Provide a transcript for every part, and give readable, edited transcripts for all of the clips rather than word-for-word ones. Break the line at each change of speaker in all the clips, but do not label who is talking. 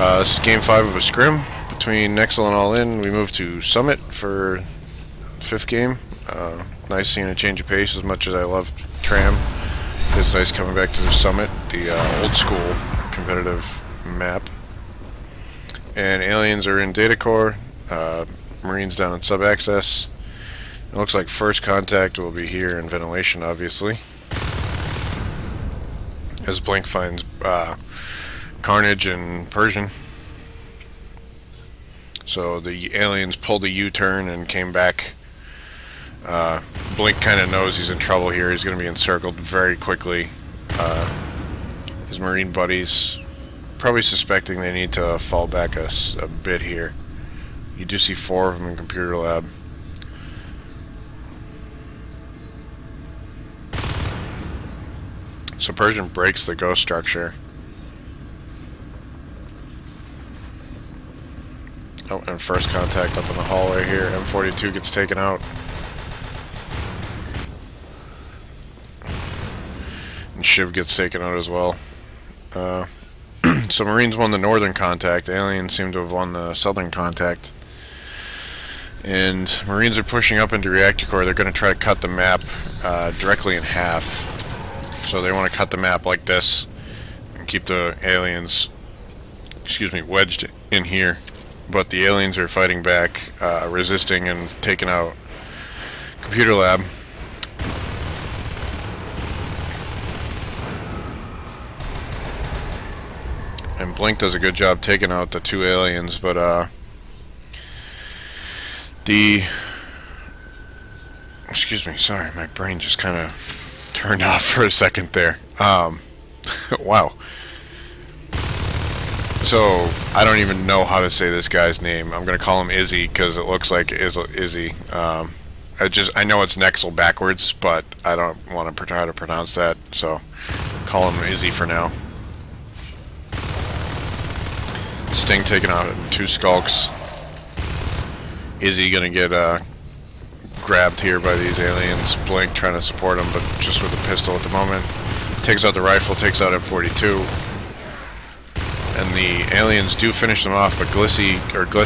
This is game 5 of a scrim between Nexzil and All-In. We moved to Summit for 5th game. Nice seeing a change of pace as much as I love Tram. It's nice coming back to the Summit, the old school competitive map. And aliens are in data core, Marines down in sub-access. It looks like first contact will be here in ventilation, obviously. As Blink finds Carnage and Persian. So the aliens pulled a U-turn and came back. Blink kind of knows he's in trouble here. He's going to be encircled very quickly. His Marine buddies probably suspecting they need to fall back a bit here. You do see 4 of them in computer lab. So Persian breaks the ghost structure. Oh, and first contact up in the hallway here. M42 gets taken out. And Shiv gets taken out as well. So Marines won the northern contact. Aliens seem to have won the southern contact. And Marines are pushing up into reactor core. They're going to try to cut the map directly in half. So they want to cut the map like this and keep the aliens, wedged in here. But the aliens are fighting back, resisting and taking out computer lab. And Blink does a good job taking out the 2 aliens, but sorry, my brain just kind of turned off for a second there. Wow. So, I don't even know how to say this guy's name. I'm going to call him Izzy because it looks like Izzy. I know it's Nexzil backwards, but I don't want to try to pronounce that, so call him Izzy for now. Sting taken out in 2 skulks. Izzy going to get grabbed here by these aliens. Blink trying to support him, but just with a pistol at the moment. Takes out the rifle, takes out M42. And the aliens do finish them off, but Gliss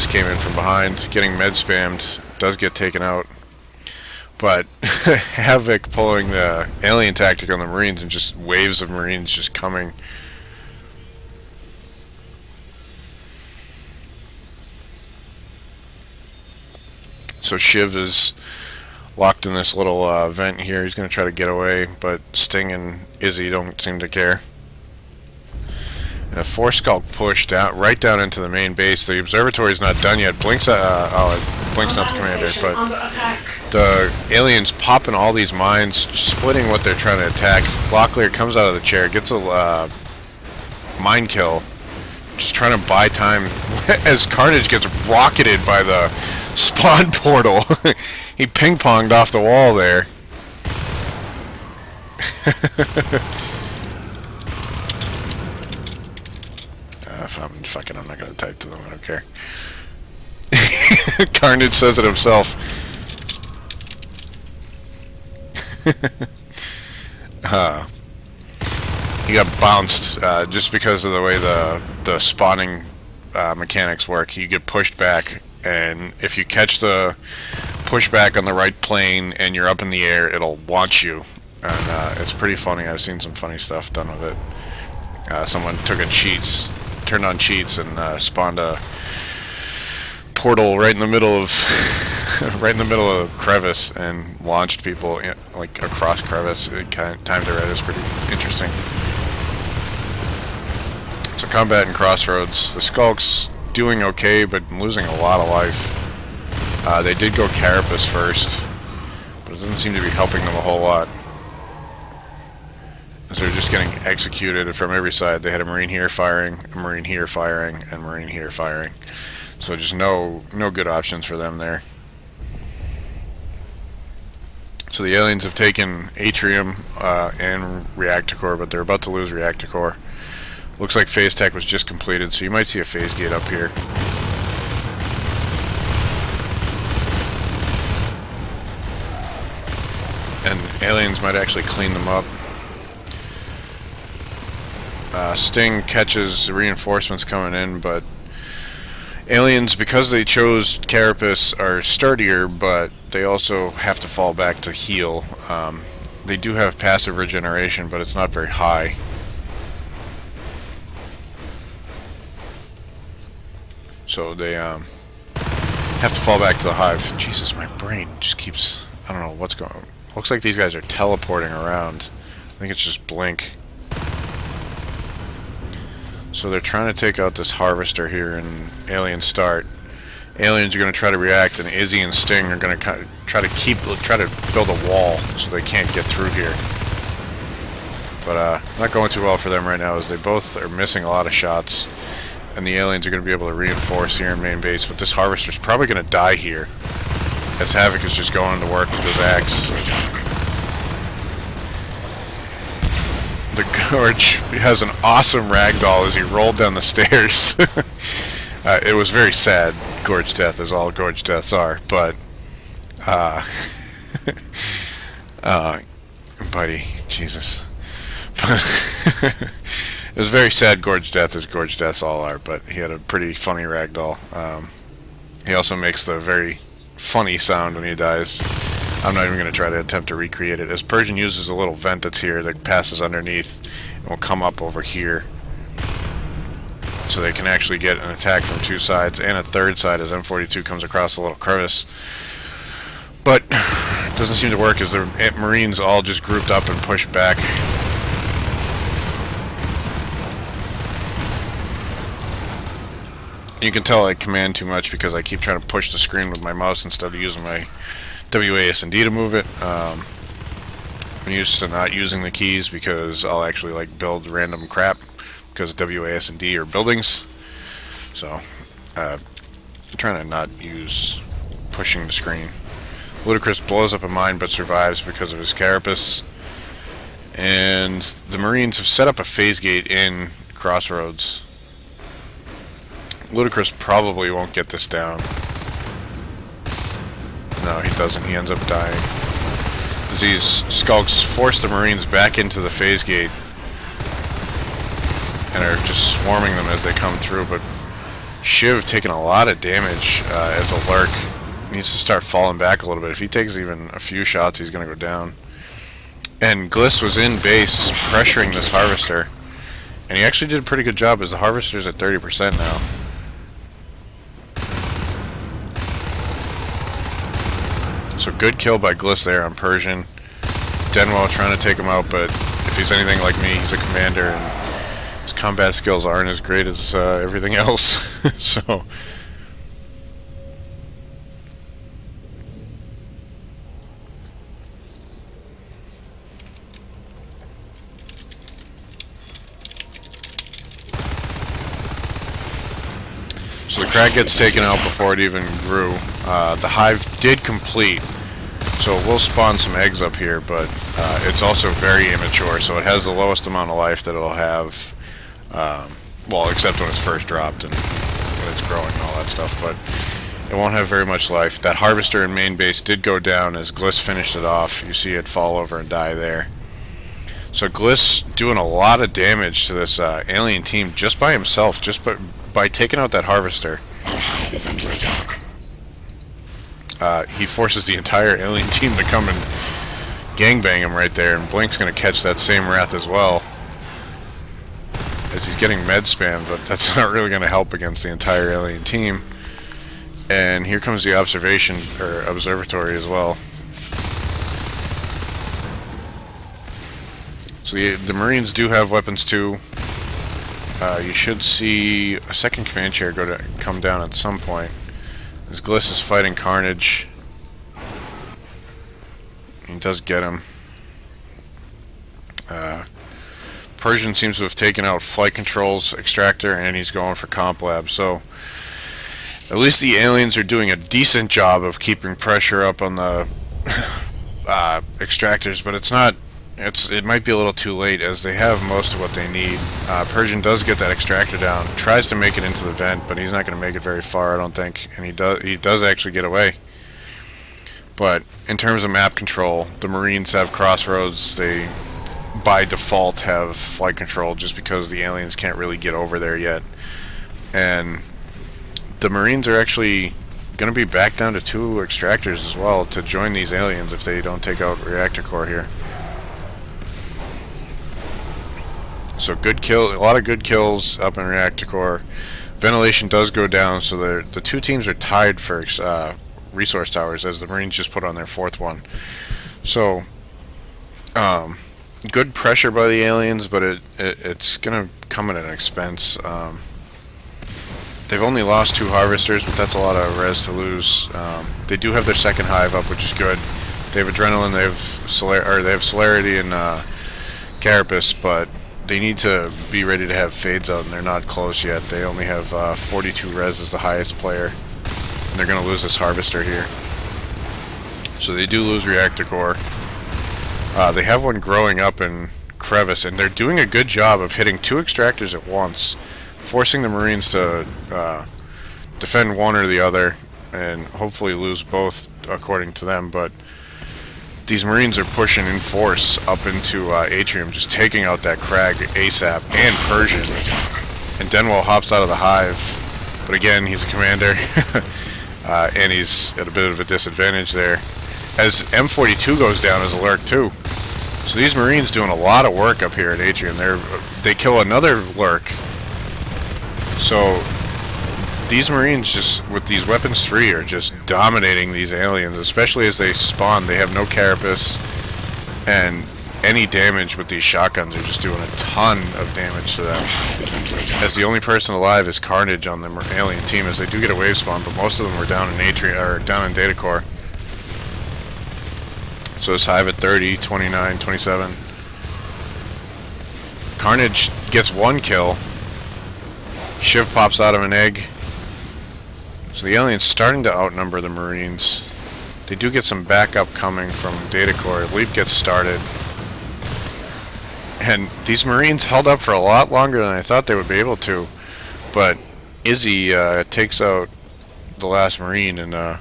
came in from behind, getting med spammed, does get taken out. But Havoc pulling the alien tactic on the Marines and just waves of Marines just coming. So Shiv is locked in this little vent here. He's going to try to get away, but Sting and Izzy don't seem to care. And a 4-skulk push down, right down into the main base. The observatory is not done yet. Blink's Blink's not the commander, but the aliens popping all these mines, splitting what they're trying to attack. Locklear comes out of the chair, gets a mine kill, just trying to buy time as Carnage gets rocketed by the spawn portal. He ping-ponged off the wall there. I'm not gonna type to them, I don't care. Carnage says it himself. He got bounced just because of the way the spawning mechanics work. You get pushed back, and if you catch the pushback on the right plane and you're up in the air, it'll launch you. And it's pretty funny. I've seen some funny stuff done with it. Someone turned on cheats and spawned a portal right in the middle of a crevice and launched people like across crevice. It kind of timed it right. It was pretty interesting. So combat in Crossroads, the Skulks doing okay, but losing a lot of life. They did go Carapace first, but it doesn't seem to be helping them a whole lot. So they're just getting executed from every side. They had a Marine here firing, a Marine here firing, and a Marine here firing. So just no good options for them there. So the aliens have taken Atrium and Reactor Core, but they're about to lose Reactor Core. Looks like phase tech was just completed, so you might see a phase gate up here. And aliens might actually clean them up. Sting catches reinforcements coming in, but aliens, because they chose Carapace, are sturdier, but they also have to fall back to heal. They do have passive regeneration, but it's not very high. So they have to fall back to the hive. Jesus, my brain just keeps... I don't know what's going on. Looks like these guys are teleporting around. I think it's just Blink. So they're trying to take out this harvester here in Alien Start. Aliens are going to try to react, and Izzy and Sting are going to try to build a wall so they can't get through here. But not going too well for them right now, as they both are missing a lot of shots, and the aliens are going to be able to reinforce here in main base. But this harvester's probably going to die here, as Havoc is just going to work with his axe. The Gorge has an awesome ragdoll as he rolled down the stairs. It was very sad. Gorge death, as all Gorge deaths are, but buddy, Jesus. It was very sad Gorge death, as Gorge deaths all are, but he had a pretty funny ragdoll. He also makes the very funny sound when he dies. I'm not even going to try to attempt to recreate it, as Persian uses a little vent that's here that passes underneath and will come up over here. So they can actually get an attack from two sides and a third side as M42 comes across a little crevice. But it doesn't seem to work, as the Marines all just grouped up and pushed back. You can tell I command too much because I keep trying to push the screen with my mouse instead of using my WASD to move it. I'm used to not using the keys because I'll actually like build random crap, because WASD are buildings. So I'm trying to not use pushing the screen. Ludicrous blows up a mine but survives because of his carapace. And the Marines have set up a phase gate in Crossroads. Ludicrous probably won't get this down. No, he doesn't. He ends up dying. As these skulks force the Marines back into the phase gate and are just swarming them as they come through, but Shiv taking a lot of damage as a lurk. Needs to start falling back a little bit. If he takes even a few shots, he's going to go down. And Gliss was in base pressuring this harvester, and he actually did a pretty good job, as the harvester's at 30% now. So good kill by Gliss there on Persian. Denwell trying to take him out, but if he's anything like me, he's a commander, and his combat skills aren't as great as everything else. So the crag gets taken out before it even grew. The hive did complete, so it will spawn some eggs up here, but it's also very immature, so it has the lowest amount of life that it'll have, well, except when it's first dropped and when it's growing and all that stuff, but it won't have very much life. That harvester in main base did go down as Gliss finished it off. You see it fall over and die there. So Gliss doing a lot of damage to this alien team just by himself, just by taking out that harvester. He forces the entire alien team to come and gangbang him right there, and Blink's going to catch that same wrath as well, as he's getting med spam, but that's not really going to help against the entire alien team. And here comes the observatory as well. So the Marines do have weapons too. You should see a second command chair come down at some point, as Gliss is fighting Carnage. He does get him. Persian seems to have taken out flight controls, extractor, and he's going for comp lab. So at least the aliens are doing a decent job of keeping pressure up on the extractors, but it's not. It might be a little too late, as they have most of what they need. Persian does get that extractor down, tries to make it into the vent, but he's not going to make it very far, I don't think. And he does actually get away. But in terms of map control, the Marines have Crossroads. They by default have flight control just because the aliens can't really get over there yet. And the Marines are actually going to be back down to 2 extractors as well to join these aliens if they don't take out reactor core here. So good kill, a lot of good kills up in reactor core. Ventilation does go down, so the 2 teams are tied for resource towers as the Marines just put on their 4th one. So good pressure by the aliens, but it's going to come at an expense. They've only lost 2 harvesters, but that's a lot of res to lose. They do have their 2nd hive up, which is good. They have adrenaline, they have celerity and carapace, but they need to be ready to have fades out, and they're not close yet. They only have 42 res as the highest player, and they're going to lose this harvester here. So they do lose reactor core. They have one growing up in crevice, and they're doing a good job of hitting 2 extractors at once, forcing the Marines to defend one or the other, and hopefully lose both according to them. But these Marines are pushing in force up into Atrium, just taking out that Crag ASAP and Persian. And Denwell hops out of the hive, but again, he's a commander, and he's at a bit of a disadvantage there. As M42 goes down as a lurk too. So these Marines doing a lot of work up here at Atrium. They kill another lurk. So these Marines, just with these weapons 3, are just dominating these aliens, especially as they spawn. They have no carapace, and any damage with these shotguns are just doing a ton of damage to them. As the only person alive is Carnage on the alien team, as they do get a wave spawn, but most of them were down in Atrium or down in data core. So it's hive at 30, 29, 27. Carnage gets 1 kill. Shiv pops out of an egg. So the aliens starting to outnumber the Marines. They do get some backup coming from data core. Leap gets started. And these Marines held up for a lot longer than I thought they would be able to. But Izzy takes out the last Marine, and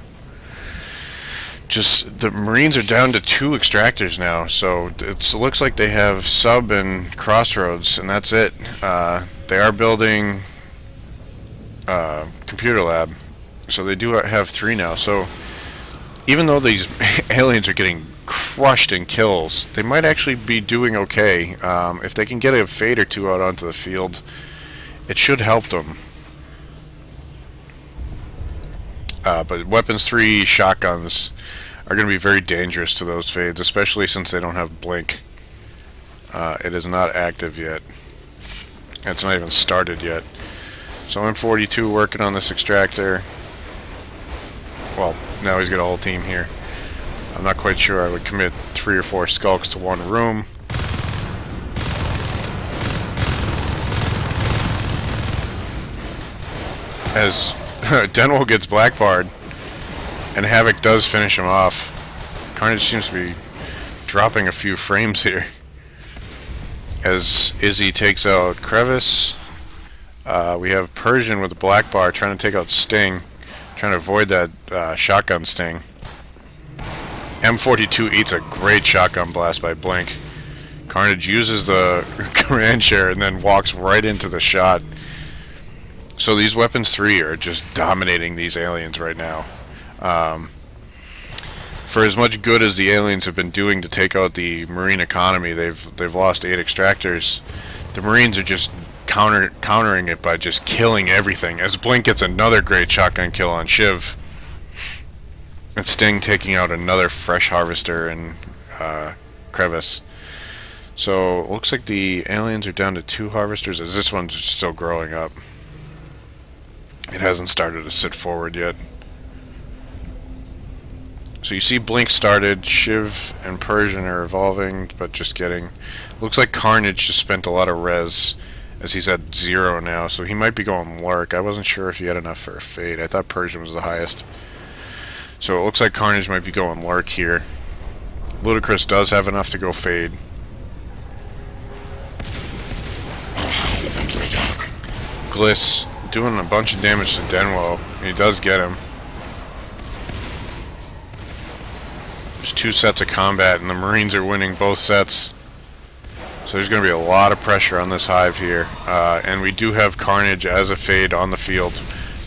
just the Marines are down to 2 extractors now. So it looks like they have Sub and Crossroads, and that's it. They are building computer lab, so they do have 3 now. So even though these aliens are getting crushed in kills, they might actually be doing okay. If they can get a fade or 2 out onto the field, it should help them. But weapons 3 shotguns are going to be very dangerous to those fades, especially since they don't have blink. It is not active yet. It's not even started yet. So M42 working on this extractor. Well, now he's got a whole team here. I'm not quite sure I would commit 3 or 4 skulks to 1 room. As Denwell gets blackbarred, and Havoc does finish him off. Carnage seems to be dropping a few frames here. As Izzy takes out Crevice. We have Persian with the black bar trying to take out Sting, trying to avoid that shotgun Sting. M42 eats a great shotgun blast by Blink. Carnage uses the command share and then walks right into the shot. So these weapons 3 are just dominating these aliens right now. For as much good as the aliens have been doing to take out the Marine economy, they've lost 8 extractors. The Marines are just countering it by just killing everything, as Blink gets another great shotgun kill on Shiv, and Sting taking out another fresh harvester and Crevice. So it looks like the aliens are down to 2 harvesters, as this one's still growing up. It hasn't started to sit forward yet. So you see Blink started, Shiv and Persian are evolving, but just getting... Looks like Carnage just spent a lot of res, as he's at 0 now, so he might be going Lurk. I wasn't sure if he had enough for a fade. I thought Persian was the highest. So it looks like Carnage might be going Lurk here. Ludicrous does have enough to go fade. Gliss doing a bunch of damage to Denwell. He does get him. There's 2 sets of combat, and the Marines are winning both sets. So there's going to be a lot of pressure on this hive here. And we do have Carnage as a fade on the field.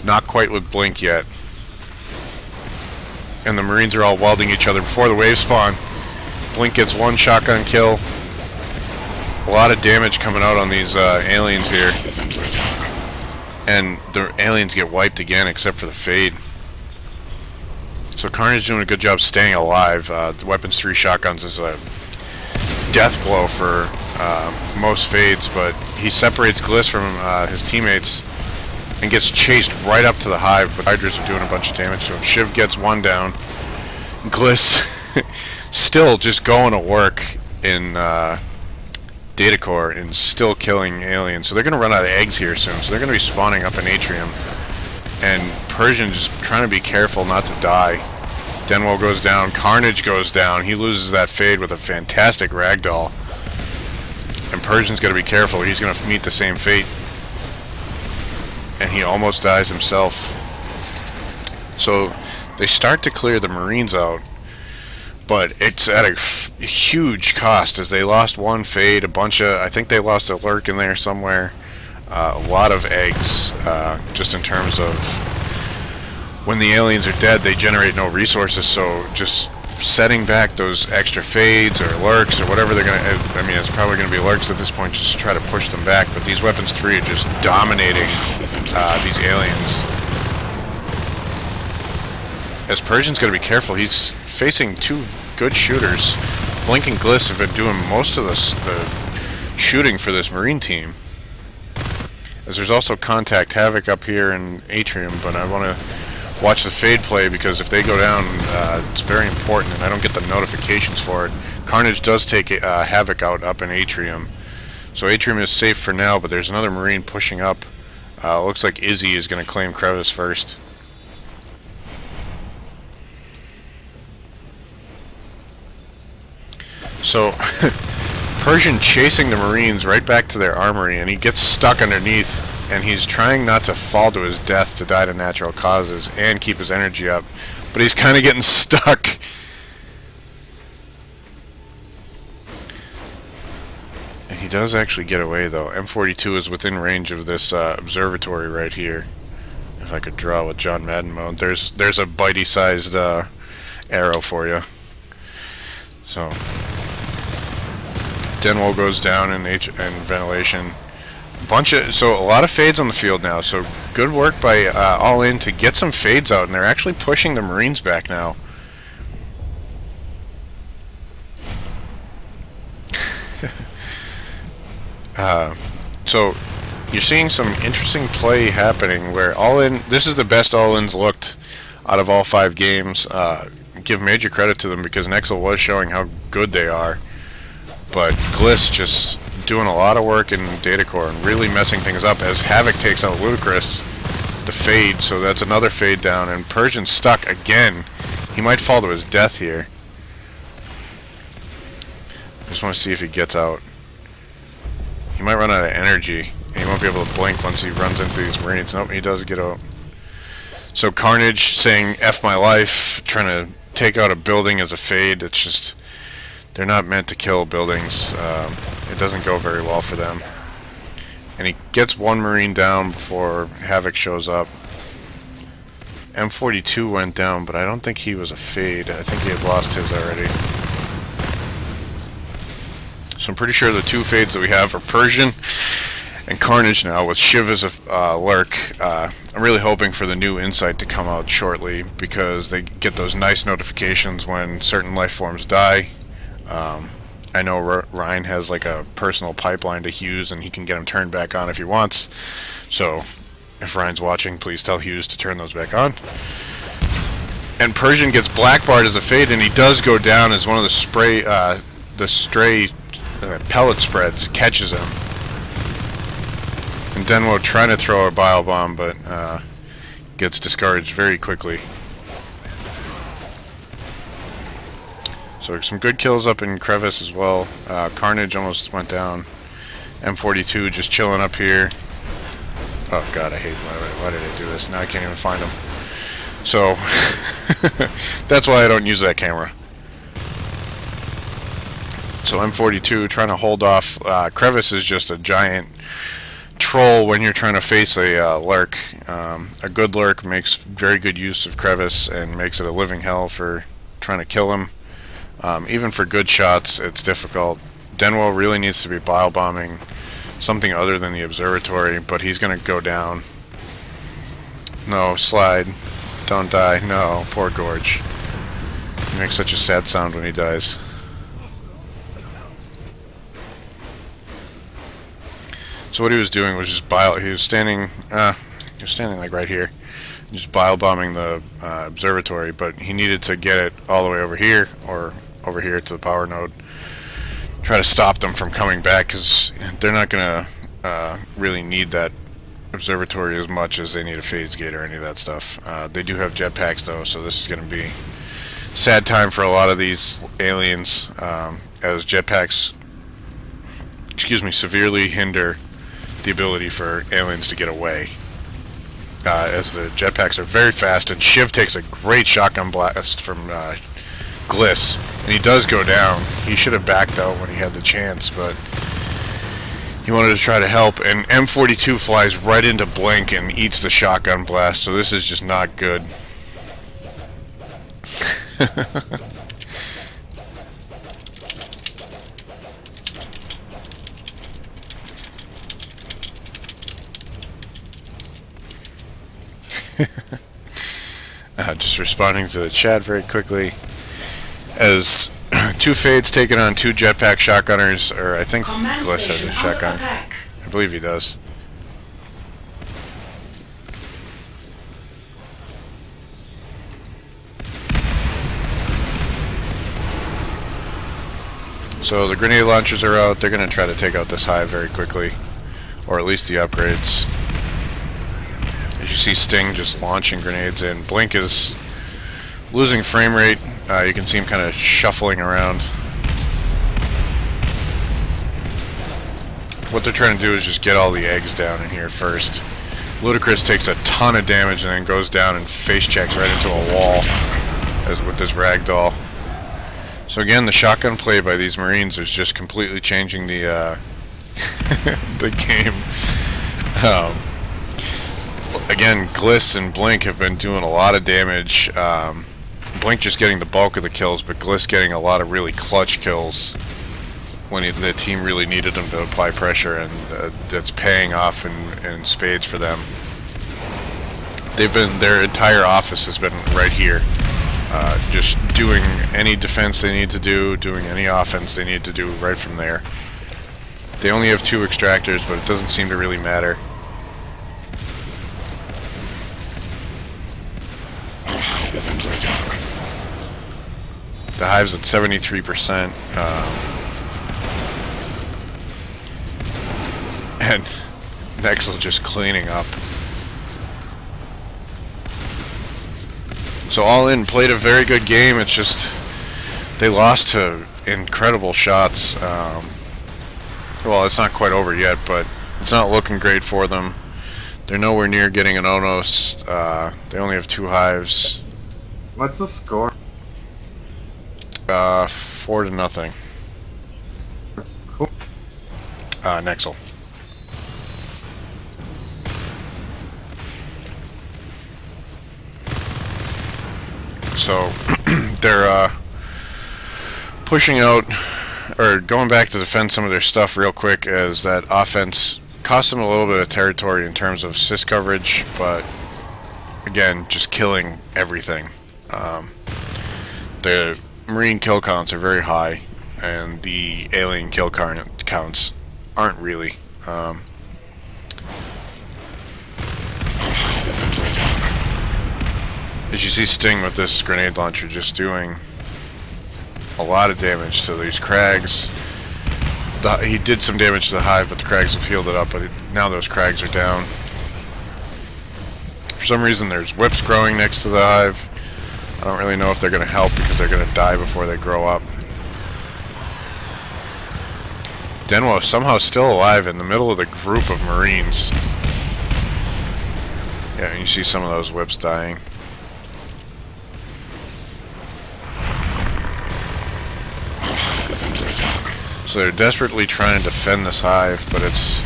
Not quite with Blink yet. And the Marines are all welding each other before the waves spawn. Blink gets one shotgun kill. A lot of damage coming out on these aliens here. And the aliens get wiped again except for the fade. So Carnage doing a good job staying alive. The Weapons 3 shotguns is a death blow for most fades, but he separates Gliss from his teammates and gets chased right up to the hive, but Hydras are doing a bunch of damage to him. Shiv gets one down. Gliss still just going to work in data core and still killing aliens. So they're going to run out of eggs here soon, so they're going to be spawning up in Atrium. And Persian just trying to be careful not to die. Denwell goes down, Carnage goes down, he loses that fade with a fantastic ragdoll. And Persian's got to be careful, he's going to meet the same fate. And he almost dies himself. So they start to clear the Marines out, but it's at a huge cost as they lost one fade, a bunch of, I think they lost a lurk in there somewhere. A lot of eggs, just in terms of when the aliens are dead, they generate no resources, so just setting back those extra fades or lurks or whatever they're going to, I mean, it's probably going to be lurks at this point just to try to push them back, but these Weapons 3 are just dominating these aliens. As Persian's got to be careful, he's facing two good shooters. Blink and Gliss have been doing most of the shooting for this Marine team. As there's also Contact Havoc up here in Atrium, but I want to watch the fade play because if they go down, it's very important, and I don't get the notifications for it. Carnage does take Havoc out up in Atrium. So Atrium is safe for now, but there's another Marine pushing up. Looks like Izzy is going to claim Crevice first. So Persian chasing the Marines right back to their armory, and he gets stuck underneath, and he's trying not to fall to his death to die to natural causes and keep his energy up, but he's kind of getting stuck. And he does actually get away though. M42 is within range of this observatory right here. If I could draw with John Madden mode, there's a bitey sized arrow for you. So Denwell goes down in ventilation. So a lot of fades on the field now. So good work by All-In to get some fades out, and they're actually pushing the Marines back now. So you're seeing some interesting play happening where All-In, this is the best All-In's looked out of all 5 games. Give major credit to them because Nexzil was showing how good they are. But Gliss just doing a lot of work in data core and really messing things up as Havoc takes out Ludicrous. The fade, so that's another fade down, and Persian's stuck again. He might fall to his death here. I just want to see if he gets out. He might run out of energy, and he won't be able to blink once he runs into these Marines. Nope, he does get out. So Carnage saying F my life, trying to take out a building as a fade. It's just, they're not meant to kill buildings. It doesn't go very well for them. And he gets one Marine down before Havoc shows up. M42 went down, but I don't think he was a fade. I think he had lost his already. So I'm pretty sure the 2 fades that we have are Persian and Carnage now, with Shiv as a lurk. I'm really hoping for the new insight to come out shortly because they get those nice notifications when certain life forms die. I know Ryan has like a personal pipeline to Hughes, and he can get them turned back on if he wants. So if Ryan's watching, please tell Hughes to turn those back on. And Persian gets blackbarred as a fade, and he does go down as one of the stray pellet spreads catches him. And Denwo trying to throw a bile bomb, but gets discouraged very quickly. So some good kills up in Crevice as well. Carnage almost went down. M42 just chilling up here. Oh god, I hate why did I do this? Now I can't even find him. So that's why I don't use that camera. So M42 trying to hold off. Crevice is just a giant troll when you're trying to face a lurk. A good lurk makes very good use of Crevice and makes it a living hell for trying to kill him. Even for good shots, it's difficult. Denwell really needs to be bile bombing something other than the observatory, but he's going to go down. No, slide. Don't die. No, poor Gorge. He makes such a sad sound when he dies. So what he was doing was just bile. He was standing like right here, just bile bombing the observatory. But he needed to get it all the way over here or over here to the power node. Try to stop them from coming back because they're not gonna really need that observatory as much as they need a phase gate or any of that stuff. They do have jetpacks though, so this is gonna be a sad time for a lot of these aliens as jetpacks, severely hinder the ability for aliens to get away, as the jetpacks are very fast, and Shiv takes a great shotgun blast from Gliss, and he does go down. He should have backed out when he had the chance, but he wanted to try to help, and M42 flies right into Blink and eats the shotgun blast, so this is just not good. Just responding to the chat very quickly. As two Fades taking on two jetpack shotgunners, or I think Gliss has a shotgun. I believe he does. So the grenade launchers are out. They're going to try to take out this hive very quickly, or at least the upgrades. As you see Sting just launching grenades in. Blink is losing frame rate. You can see him kind of shuffling around. What they're trying to do is just get all the eggs down in here first. Ludacris takes a ton of damage and then goes down and face checks right into a wall as with this ragdoll. So again, the shotgun play by these Marines is just completely changing the the game. Again, Gliss and Blink have been doing a lot of damage. Blink just getting the bulk of the kills, but Gliss getting a lot of really clutch kills when the team really needed him to apply pressure, and that's paying off in spades for them. Their entire office has been right here, just doing any defense they need to do, doing any offense they need to do right from there. They only have 2 extractors, but it doesn't seem to really matter. The hive's at 73%, and Nexzil just cleaning up. So All-In played a very good game. It's just they lost to incredible shots. Well, it's not quite over yet, but it's not looking great for them. They're nowhere near getting an Onos. They only have 2 hives.
What's the score?
4-0.
Cool.
Nexzil. So they're pushing out, or going back to defend some of their stuff real quick, as that offense cost them a little bit of territory in terms of sys coverage, but again, just killing everything. The Marine kill counts are very high, and the alien kill counts aren't really. As you see Sting with this grenade launcher just doing a lot of damage to these Crags. He did some damage to the hive, but the Crags have healed it up, but now those Crags are down. For some reason there's whips growing next to the hive. I don't really know if they're going to help because they're going to die before they grow up. Denwo somehow still alive in the middle of the group of Marines. Yeah, and you see some of those whips dying. So they're desperately trying to defend this hive, but it's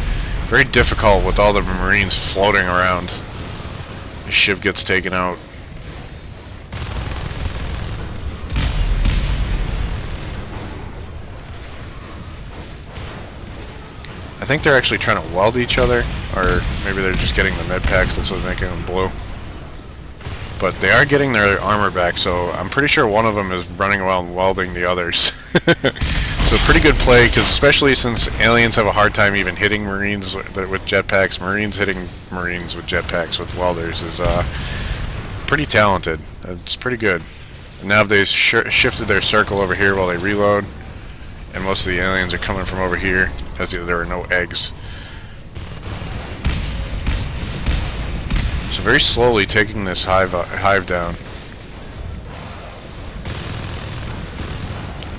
very difficult with all the Marines floating around. The Shiv gets taken out. I think they're actually trying to weld each other, or maybe they're just getting the med packs, that's what's making them blue. But they are getting their armor back, so I'm pretty sure one of them is running around welding the others. So pretty good play, because especially since aliens have a hard time even hitting Marines with jetpacks, Marines hitting Marines with jetpacks with welders is pretty talented. It's pretty good. And now they've shifted their circle over here while they reload, and most of the aliens are coming from over here, as there are no eggs. So very slowly taking this hive down.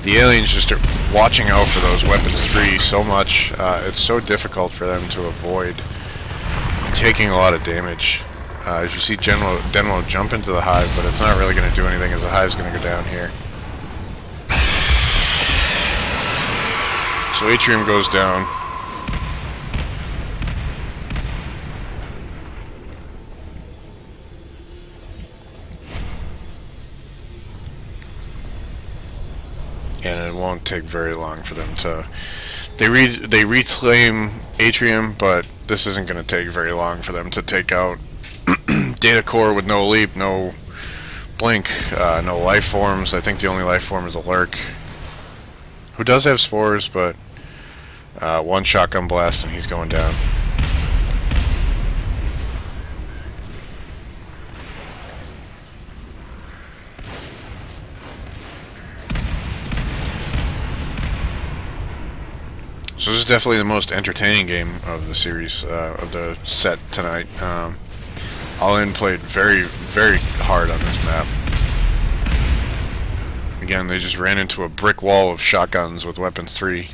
The aliens just are watching out for those weapons 3 so much. It's so difficult for them to avoid taking a lot of damage. As you see Denmo jump into the hive, but it's not really going to do anything as the hive's going to go down here. So Atrium goes down. And it won't take very long for them to... They reclaim Atrium, but this isn't going to take very long for them to take out Data Core with no leap, no blink, no life forms. I think the only life form is a Lurk, who does have spores, but one shotgun blast and he's going down. So this is definitely the most entertaining game of the series, of the set tonight. All-In played very, very hard on this map. Again, they just ran into a brick wall of shotguns with weapons 3,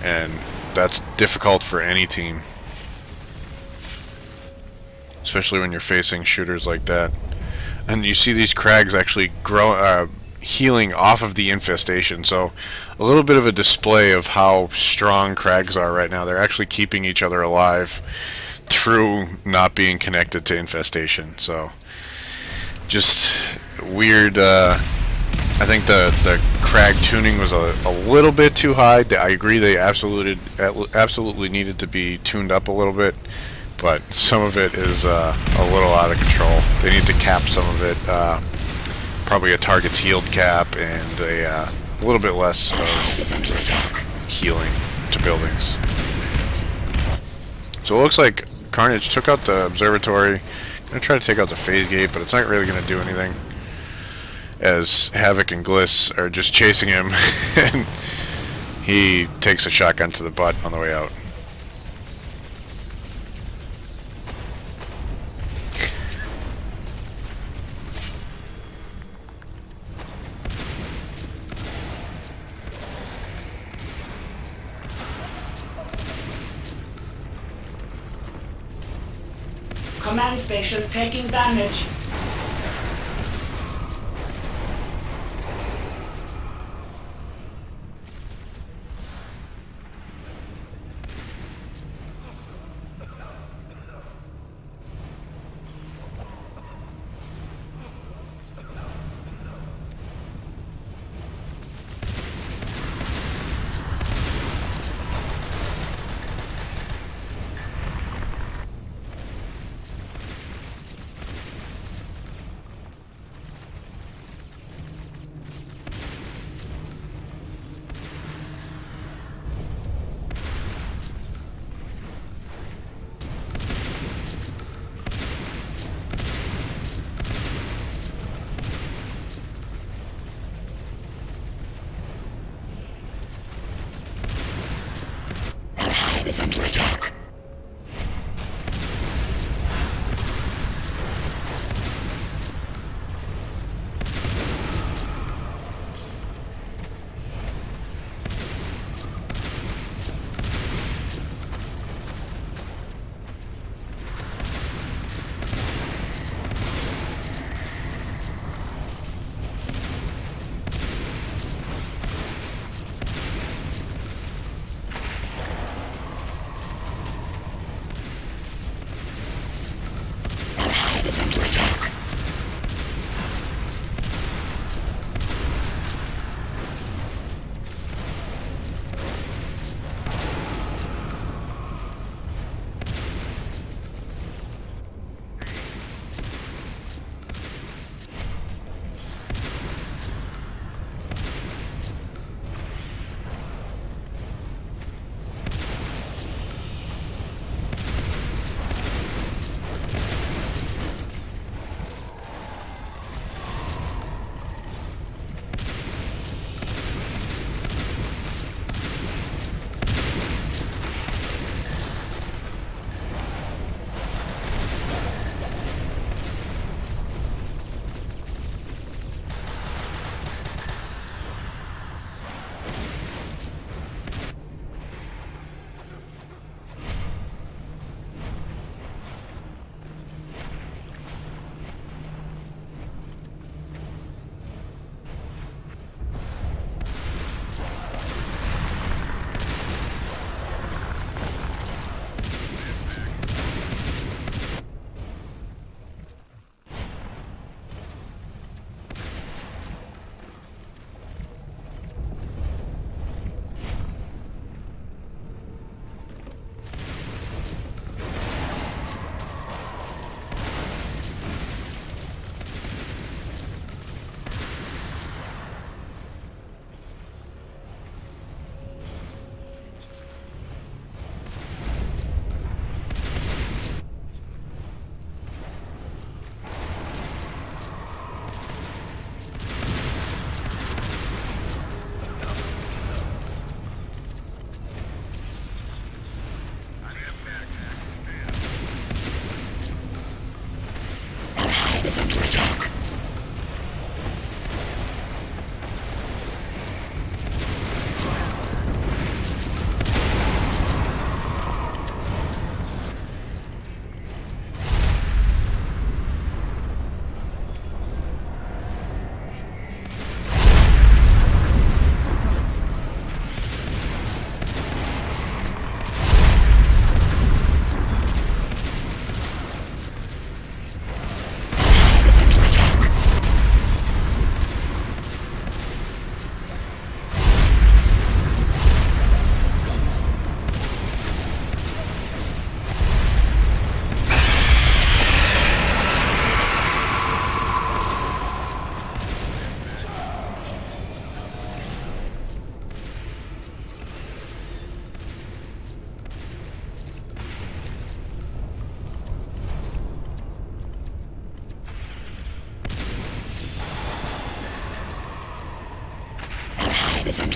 and that's difficult for any team. Especially when you're facing shooters like that. And you see these Krags actually healing off of the infestation, so a little bit of a display of how strong Krags are right now. They're actually keeping each other alive through not being connected to infestation. So just weird. I think the Krag tuning was a little bit too high. I agree they absolutely needed to be tuned up a little bit, but some of it is a little out of control. They need to cap some of it. Probably a target's healed cap and a little bit less of healing to buildings. So it looks like Carnage took out the observatory. Gonna try to take out the phase gate, but it's not really gonna do anything, as Havoc and Gliss are just chasing him and he takes a shotgun to the butt on the way out.
Command station taking damage.
Isn't